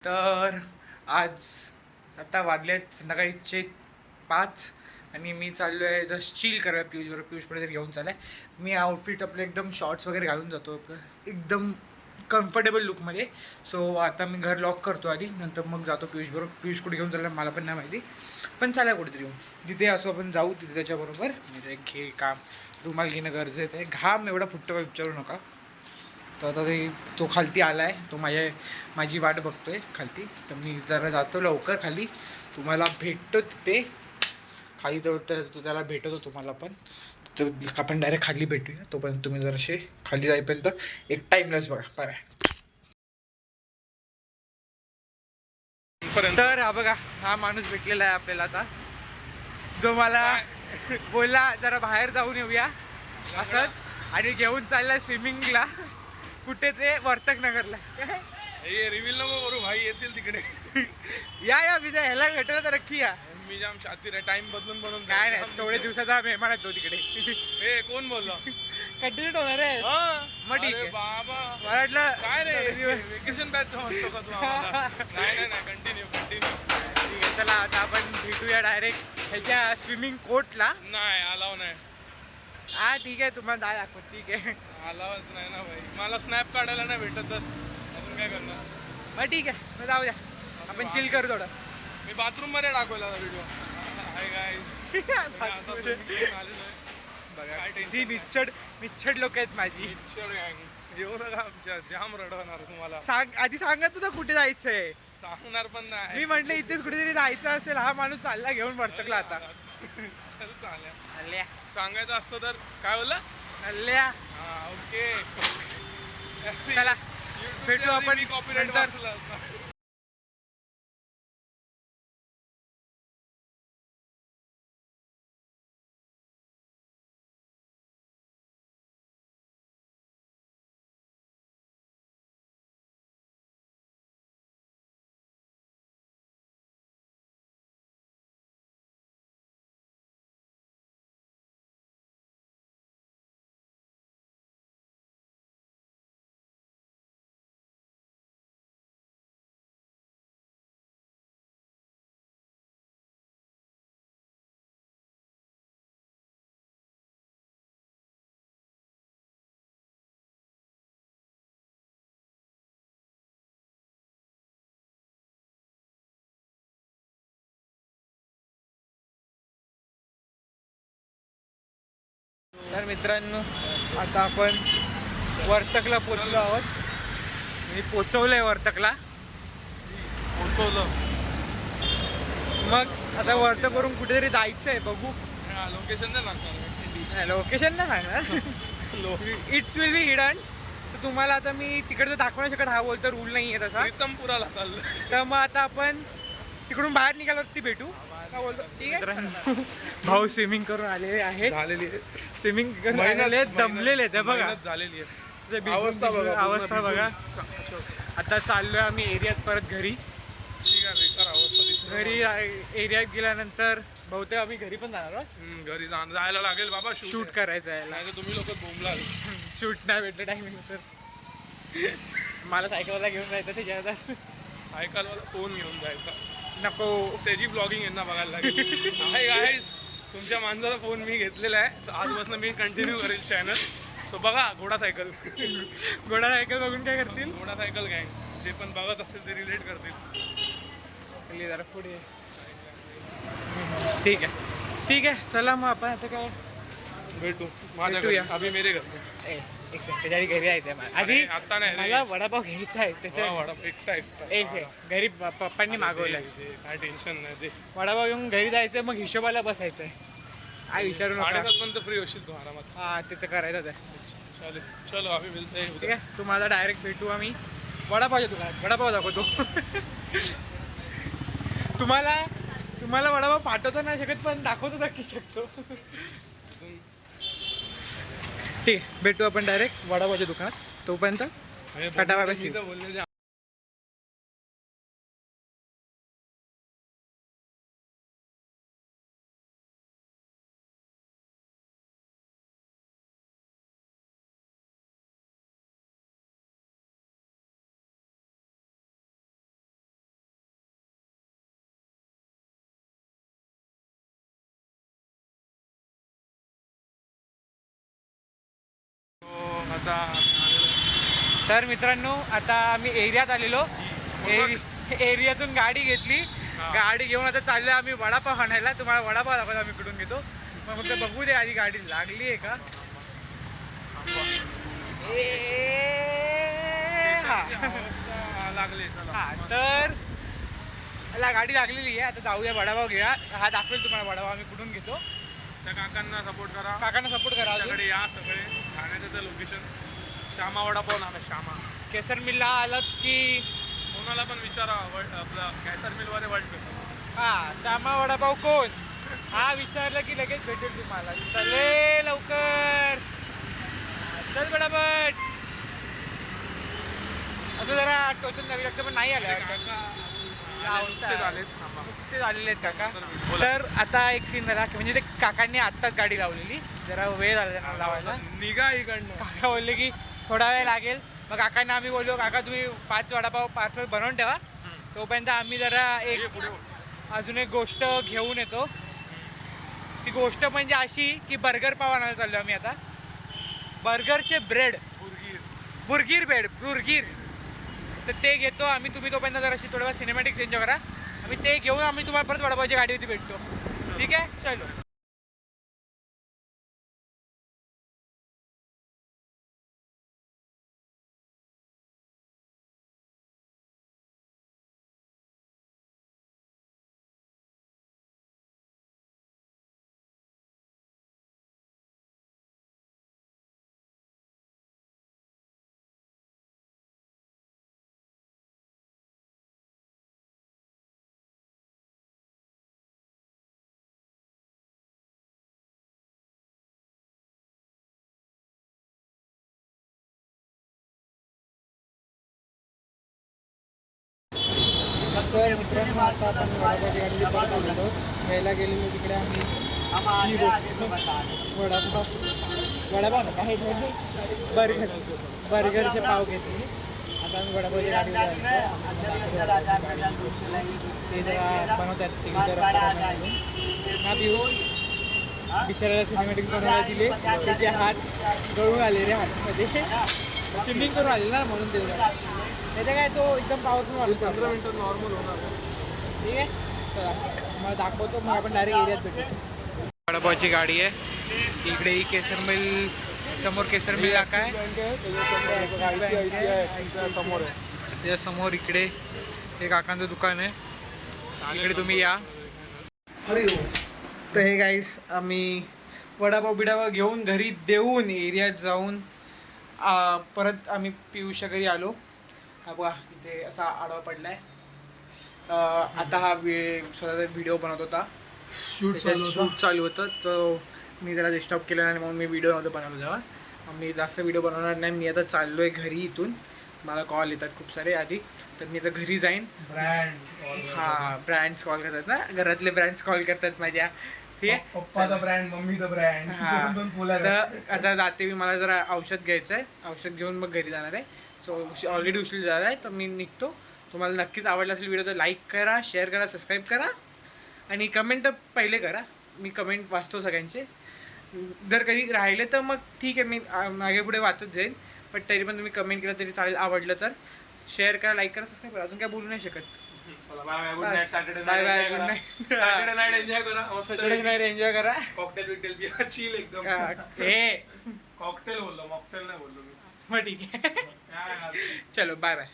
तर आज आता वाजलेत संध्याकाळीचे 5 आणि मी चाललो आहे जस्ट चिल करायला पियुष कुठे तरी घेऊन चाललाय. मी आउटफिट आपलं एकदम शॉर्ट्स वगैरे घालून जातो आपलं एकदम कम्फर्टेबल लुकमध्ये. सो आता मी घर लॉक करतो आधी, नंतर मग जातो पियुष कुठे घेऊन चालला मला पण नाही माहिती, पण चालेल कुठेतरी येऊन तिथे असं आपण जाऊ तिथे त्याच्याबरोबर. म्हणजे घे काम रुमाल घेणं गरजेचं आहे, घाम एवढा फुटतो का विचारू नका. तर आता तो खालती आला आहे, तो माझी वाट बघतो आहे खालती. तर मी जरा जातो लवकर खाली, तुम्हाला भेटतो तिथे खाली. तर त्याला भेटतो तुम्हाला पण. तर आपण डायरेक्ट खाली भेटूया, तोपर्यंत तुम्ही जरासे खाली जाईपर्यंत एक टाईमलेस बघा. बाय. तर हा बघा, हा माणूस भेटलेला आहे आपल्याला आता, जो मला बोलला जरा बाहेर जाऊन येऊया असंच, आणि घेऊन चाललाय स्विमिंगला. कुठे ते वर्तक नगरला. रिव्हील नको करू भाई, येतील तिकडे. या मी त्या ह्याला भेटलं तर नक्की या. मी जाम शातीर आहे, टाइम बदलून बनवून काय नाही, थोडे दिवसाचा मेहमान येतो तिकडे. हे कोण बोललो? कंटिन्यू होणार आहे. मग ठीक आहे बाबा, मला वाटलं काय रे वेकेशन बॅच समजतो का तू आम्हाला? नाही कंटिन्यू. ठीक आहे, चला आता आपण भेटूया डायरेक्ट ह्याच्या स्विमिंग कोर्टला. नाही अलाव नाही. हा ठीक आहे, तुम्हाला दाय दाखव. ठीक आहे, अलावच नाही ना भाई, मला स्नॅप काढायला नाही भेटत, अजून काय करणार. मग ठीक आहे, मग जाऊ द्या, आपण चिल करू थोडं. मी बाथरूम मध्ये टाकवला व्हिडिओ. हाय गाईस, बघा ती निच्छड लोक आहेत माझी. येऊ नका आमच्या, जाम रडवणार तुम्हाला. आधी सांगा तुला कुठे जायचंय. सांगणार पण नाही. मी म्हटलं इथेच कुठेतरी जायचं असेल, हा माणूस चालला घेऊन वर्तकला आता. चल चालेल. अल्ल्या सांगायचं असतं तर काय बोलला? अल्ल्या. हा ओके, चला भेटू आपण कॉपीराइट नंतर. तर मित्रांनो, आता आपण वर्तकला पोचलो आहोत. मी पोचवलंय वर्तकला. मग आता वर्तकवरून कुठेतरी जायचं आहे, बघू. लोकेशन नाही लागणार. लोकेशन नाही सांगणार, इट्स विल बी हिडन. तर तुम्हाला आता मी तिकडचं दाखवू नाही शकत, हा बोलतो रूल नाही आहे तसा. प्रीतमपुराला चाललं. तर मग आता आपण तिकडून बाहेर निघाल्यावरती भेटू. काय बोलतो? ठीक आहे. भाऊ स्विमिंग करून आलेले आहेत, स्विमिंग करून आलेले दमलेले आहेत बघा. झालेली आहे अवस्था बघा. आता चाललोय आम्ही एरियात परत घरी. घरी एरियात गेल्यानंतर बहुतेक आम्ही घरी पण जाणार आहोत. घरी जायला लागेल बाबा, शूट करायचं आहे. नाही तुम्ही लोक बोंबला. शूट नाही भेटलं टायमिंग तर मला सायकलला घेऊन जायचं त्याच्या. सायकलवाला फोन घेऊन जायचा नको, त्याची ब्लॉगिंग यांना बघायला लागेल. आहे गाईस, तुमच्या माणसाचा फोन मी घेतलेला आहे, आजपासून मी कंटिन्यू करेल चॅनल. सो बघा, घोडा सायकल बघून काय करतील? घोडा सायकल गँग जे पण बघत असतील ते रिलेट करतील. जरा पुढे. ठीक आहे चला मग आपण आता काय भेटू माझ्या घरी. अभि मेरे घर. एक सेकंड, घरी जायचंय आधी. आता नाही मला वडापाव घ्यायचा आहे त्याच्या. एकटा एक घरी पप्पांनी मागवलंय. काय टेन्शन नाही ते. वडापाव घेऊन घरी जायचंय, मग हिशोबाला बसायचंय. काय विचारू नका. 7:30 पर्यंत फ्री होशील तू आरामात. हा तिथे करायचंच आहे. चालेल, चलो अभि मिळतंय. ठीक आहे, तू माझा डायरेक्ट भेटू आम्ही वडापावच्या दुकानात. वडापाव दाखवतो. तुम्हाला वडापाव पाठवता नाही शकत, पण दाखवतो नक्की शकतो. ठीक आहे, भेटू आपण डायरेक्ट वडापावच्या दुकानात. तोपर्यंत टाटा बाय बाय. आता आम्ही आलेलो आहे. तर मित्रांनो आता आम्ही एरियात आलेलो. एरियातून गाडी घेतली. हा. गाडी घेऊन आता चाललो आम्ही वडापाव आणायला. तुम्हाला वडापाव दाखवतो आम्ही कुठून घेतो. मग फक्त बघू दे आधी गाडी लागली आहे का. लागले हा तर याला गाडी लागलेली आहे. आता जाऊया वडापाव घ्या. हा दाखवेल तुम्हाला वडापाव आम्ही कुठून घेतो. त्या काकांना सपोर्ट करा, काकांना सपोर्ट करा. आमच्याकडे या सगळे. ठाण्याचं तर लोकेशन श्यामा वडापाव नाव आहे. श्यामा केसर मिलला आलात की कोणाला पण विचारा. आपलं कॅसर मिलवाले वाटतं. हा श्यामा वडापाव कोण हा विचारलं की लगेच भेटेल तुम्हाला. चले लवकर चल वडापट. असं जरा टोचन द्यावी लागतं पण नाही आलं. ते झालेले आहेत काका. तर आता एक सीन झाला म्हणजे ते काकांनी आत्ताच गाडी लावलेली. जरा वेळ झाला त्यांना लावायला. निघा इकडनं. काका बोलले की थोडा वेळ लागेल. मग काकांना आम्ही बोललो काका तुम्ही 5 वडापाव पार्सल बनवून ठेवा. तोपर्यंत आम्ही जरा एक अजून एक गोष्ट घेऊन येतो. ती गोष्ट म्हणजे अशी की बर्गर पाव आणायला चाललो आम्ही आता. बर्गरचे ब्रेड बुर्गीर बुर्गीर तर ते घेतो आम्ही. तुम्ही तोपर्यंत जरा अशी थोडं सिनेमॅटिक एन्जॉय करा. आम्ही ते घेऊन आम्ही तुम्हाला परत वडापावच्या गाडीवरती भेटतो. ठीक आहे चलो. तर मित्रांनो आता आपण वडापावची गाडी परत आलेलो. घ्यायला गेलेलो तिकडे आम्ही वडापाव काय बर्गरचे पाव घेतले. आता आम्ही वडापावची गाडी ते जरा बनवतात ते ना पिऊ. बिचाराला सिनेमॅटिक बनवायला दिले. त्याचे हात गळून आले रे हातमध्ये. स्विमिंग करून आले ना म्हणून ते त्याचं काय तो एकदम पावरफुल वाटतो. 15 मिनिटात नॉर्मल होणार. ठीक आहे चला मला दाखवतो. मग आपण डायरेक्ट एरियात भेटू. वडापावची गाडी आहे इकडे. ही केसर मिल समोर केसर मिल नाका आहे. त्याच्यासमोर इकडे हे काकांचं दुकान आहे. इकडे तुम्ही या. तर हे गाईस आम्ही वडापाव बिडापाव घेऊन घरी देऊन एरियात जाऊन परत आम्ही पियुषच्या घरी आलो. हा बघा इथे असा आडवा पडलाय. आता हा स्वतःचा व्हिडिओ बनवत होता. शूट चालू होतं. तर मी जरा डिस्टर्ब केलं आणि मग मी व्हिडिओ नव्हतं बनवलं. तेव्हा मी जास्त व्हिडिओ बनवणार नाही. मी आता चाललो आहे घरी. इथून मला कॉल येतात खूप सारे आधी. तर मी आता घरी जाईन. ब्रँड्स कॉल करतात ना. घरातले ब्रँड्स कॉल करतात माझ्या. ठीक आहे. पप्पाचा ब्रँड मम्मीचा ब्रँड. तर आता जाते मी. मला जरा औषध घ्यायचं आहे. औषध घेऊन मग घरी जाणार आहे. सो ऑलरेडी उचलली जाणार आहे. तर मी निघतो. तुम्हाला नक्कीच आवडला असेल व्हिडिओ तर लाईक करा, शेअर करा, सबस्क्राईब करा आणि कमेंट पहिले करा. मी कमेंट वाचतो सगळ्यांचे. जर कधी राहिले तर मग ठीक आहे मी मागे पुढे वाचत जाईन. पण तरी पण तुम्ही कमेंट केलं तरी चालेल. आवडलं तर शेअर करा, लाईक करा, सबस्क्राईब करा. अजून काय बोलू नाही शकत. Bye good night. Saturday night enjoy करा. सॅटर्डे नाईट एन्जॉय करा. कॉकटेल बिकटेल पिया. चिल एकदम. हे कॉकटेल बोललो, मॉकटेल नाही बोललो मी. मग ठीक आहे. चलो बाय बाय.